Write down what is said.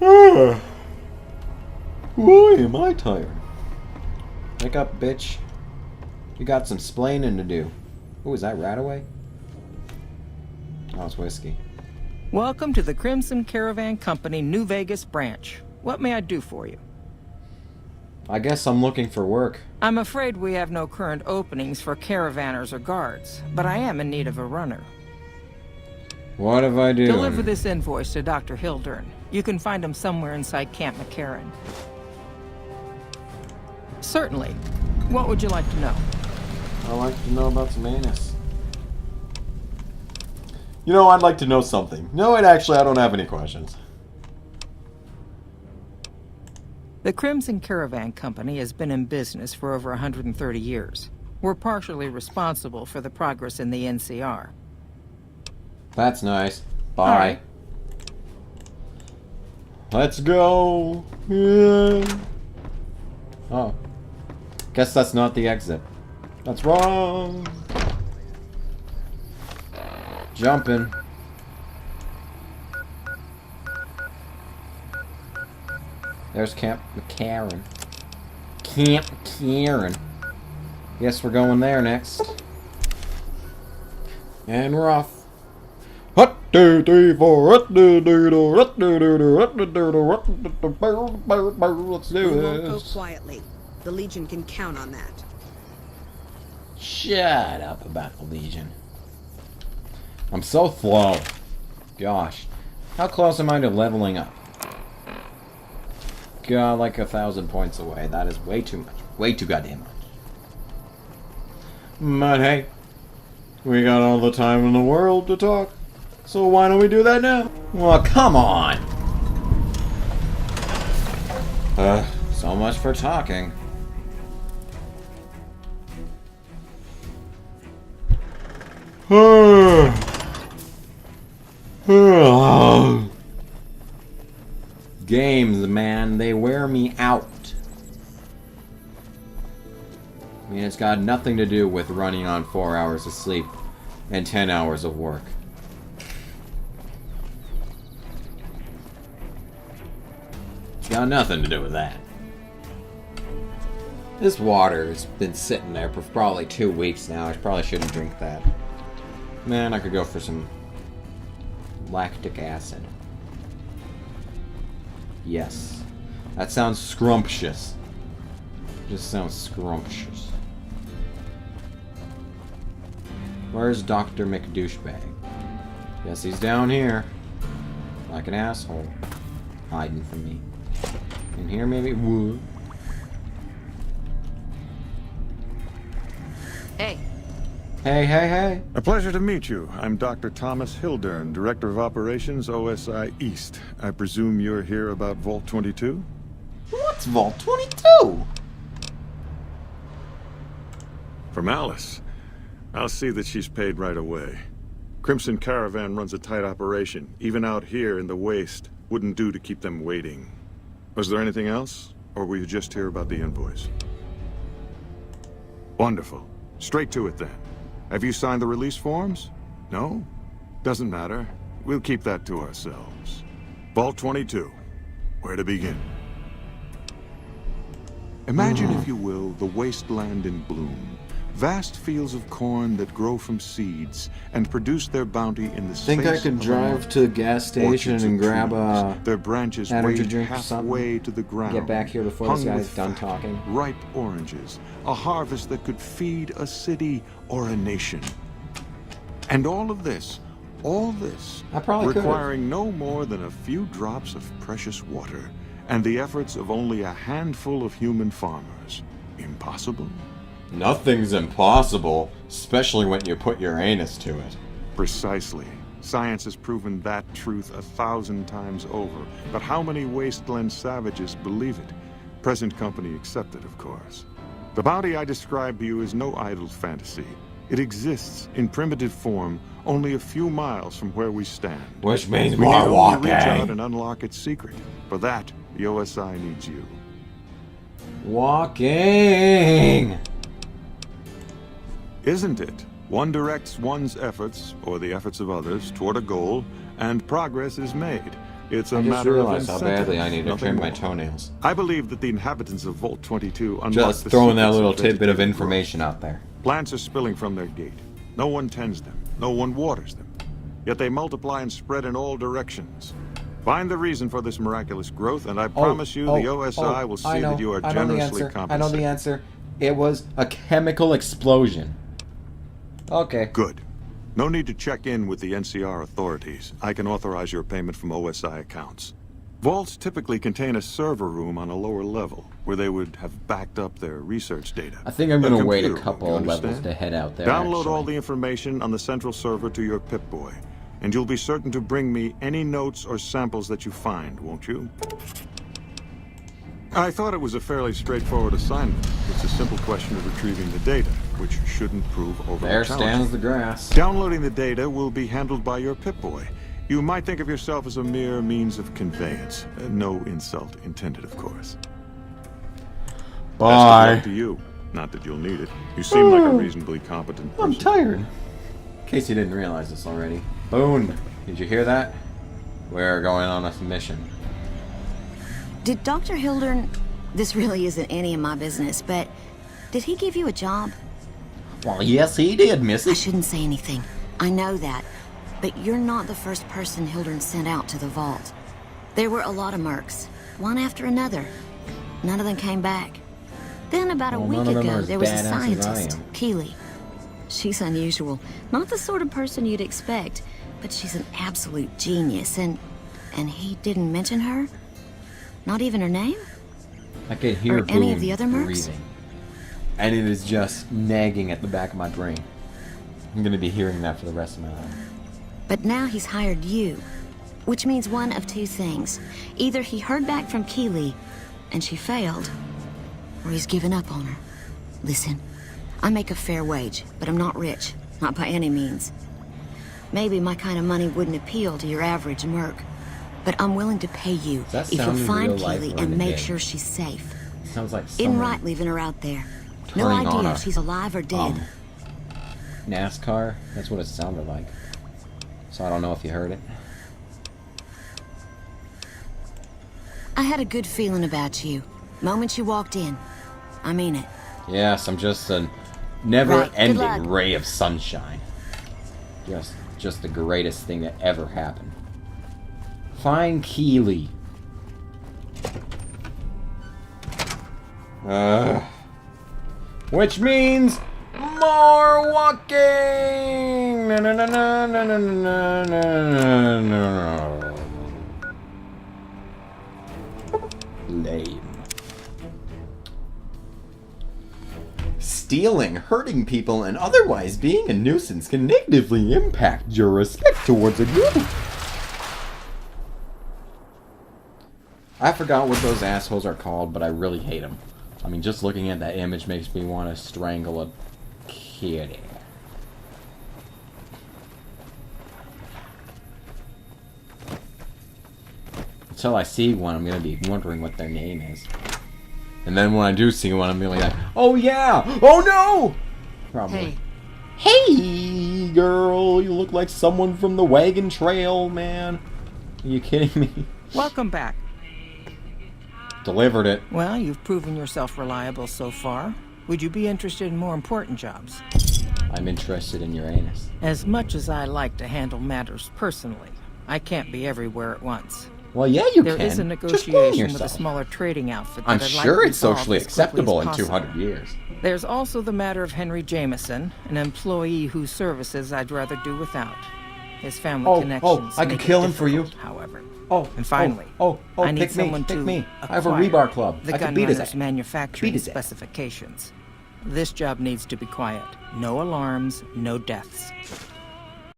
Boy, am I tired. Wake up, bitch. You got some splaining to do. Ooh, is that Radaway? Oh, it's whiskey. Welcome to the Crimson Caravan Company New Vegas branch. What may I do for you? I guess I'm looking for work. I'm afraid we have no current openings for caravanners or guards, but I am in need of a runner. What have I do? Deliver this invoice to Dr. Hildern. You can find him somewhere inside Camp McCarran. Certainly. What would you like to know? I'd like to know about some anus. You know, I'd like to know something. No, wait, actually, I don't have any questions. The Crimson Caravan Company has been in business for over 130 years. We're partially responsible for the progress in the NCR. That's nice. Bye. All right. Let's go. Yeah. Oh. Guess that's not the exit. That's wrong. Jumping. There's Camp McCarran. Camp McCarran. Guess we're going there next. And we're off. Hut, 2, 3, 4. Let's do We won't go this. quietly. The Legion can count on that. Shut up about the Legion. I'm so slow. Gosh. How close am I to leveling up? God, like 1,000 points away. That is way too much. Way too goddamn much. But hey, we got all the time in the world to talk. So why don't we do that now? Well, come on. So much for talking. Games, man, they wear me out. I mean, it's got nothing to do with running on 4 hours of sleep and 10 hours of work. It's got nothing to do with that. This water has been sitting there for probably 2 weeks now. I probably shouldn't drink that. Man, I could go for some lactic acid. Yes. That sounds scrumptious. Just sounds scrumptious. Where's Dr. McDouchebag? Guess he's down here. Like an asshole. Hiding from me. In here maybe? Woo. Hey. Hey, hey, hey. A pleasure to meet you. I'm Dr. Thomas Hildern, Director of Operations, OSI East. I presume you're here about Vault 22? What's Vault 22? From Alice. I'll see that she's paid right away. Crimson Caravan runs a tight operation. Even out here in the waste, wouldn't do to keep them waiting. Was there anything else? Or were you just here about the invoice? Wonderful. Straight to it then. Have you signed the release forms? No? Doesn't matter. We'll keep that to ourselves. Vault 22. Where to begin? Imagine, if you will, the wasteland in bloom. Vast fields of corn that grow from seeds and produce their bounty in the Think I space could of a drive month. to a gas station Orchards and of grab trees, a their branches energy waved drink or something? halfway to the ground. Get back here before this hung guy's with done fat, talking. Ripe oranges, a harvest that could feed a city or a nation. And all this I probably could. requiring no more than a few drops of precious water and the efforts of only a handful of human farmers. Impossible? Nothing's impossible, especially when you put your anus to it. Precisely. Science has proven that truth 1,000 times over. But how many wasteland savages believe it? Present company accepted, of course. The bounty I described to you is no idle fantasy. It exists in primitive form only a few miles from where we stand. Which means We more need only reach out walking. and unlock its secret. For that, the OSI needs you. Walking! Isn't it? One directs one's efforts, or the efforts of others, toward a goal, and progress is made. It's a I just matter of realized how incentive, badly I need to nothing trim my more. toenails. I believe that the inhabitants of Vault 22 unlock Just the throwing that secrets little of tidbit of vegetative information growth. out there. Plants are spilling from their gate. No one tends them. No one waters them. Yet they multiply and spread in all directions. Find the reason for this miraculous growth, and I promise you the OSI will see that you are generously compensated. I know the answer. It was a chemical explosion. Okay. Good. No need to check in with the NCR authorities. I can authorize your payment from OSI accounts. Vaults typically contain a server room on a lower level, where they would have backed up their research data. I think I'm gonna wait a computer room, couple you of levels understand? to head out there. Download all actually. the information on the central server to your Pip-Boy, and you'll be certain to bring me any notes or samples that you find, won't you? I thought it was a fairly straightforward assignment. It's a simple question of retrieving the data, which shouldn't prove overly There challenging. stands the grass. Downloading the data will be handled by your Pip-Boy. You might think of yourself as a mere means of conveyance. No insult intended, of course. Best of luck to you. Not that you'll need it. You seem like a reasonably competent person. I'm tired. In case you didn't realize this already. Boone, did you hear that? We're going on a mission. Did Dr. Hildern... This really isn't any of my business, but... Did he give you a job? Well, yes, he did, I Missy. shouldn't say anything. I know that. But you're not the first person Hildern sent out to the vault. There were a lot of mercs. One after another. None of them came back. Then about a Well, week none of them are ago, as there was a badass as I scientist, am. Keely. She's unusual. Not the sort of person you'd expect, but she's an absolute genius, and he didn't mention her? Not even her name? I can hear Or any of Boone the other mercs? breathing. And it is just nagging at the back of my brain. I'm gonna be hearing that for the rest of my life. But now he's hired you, which means one of two things. Either he heard back from Keely, and she failed, or he's given up on her. Listen, I make a fair wage, but I'm not rich, not by any means. Maybe my kind of money wouldn't appeal to your average merc, but I'm willing to pay you Does that if you'll sound in find real life Keely or in and the make game? sure she's safe. Sounds like In someone right leaving her out there. No turning on idea a, if she's alive or dead. NASCAR. That's what it sounded like. So I don't know if you heard it. I had a good feeling about you. Moment you walked in. I mean it. Yes, I'm just a Right, never-ending good luck. ray of sunshine. Just the greatest thing that ever happened. Find Keely. Which means more walking. No, no, no, no, no, no, no, no, no, no. Lame. Stealing, hurting people, and otherwise being a nuisance can negatively impact your respect towards a group. I forgot what those assholes are called, but I really hate them. I mean, just looking at that image makes me want to strangle a kitty. Until I see one, I'm going to be wondering what their name is. And then when I do see one, I'm going to be like, oh yeah! Oh no! Probably. Hey, Hey, girl, you look like someone from the wagon trail, man. Are you kidding me? Welcome back. Delivered it. Well, you've proven yourself reliable so far. Would you be interested in more important jobs? I'm interested in your anus. As much as I like to handle matters personally, I can't be everywhere at once. Well, yeah, you There can. is a Just blame negotiation with a yourself. smaller trading outfit that I'm I'd like sure to it's resolve socially as quickly as acceptable in possible. 200 years. There's also the matter of Henry Jameson, an employee whose services I'd rather do without. His family connections I could make it kill him for you. difficult, however. Oh, And finally, pick I need me, someone pick to me. I have a acquire rebar club. The I could beat his gunrunner's ass. manufacturing Beat his ass. specifications. This job needs to be quiet. No alarms, no deaths.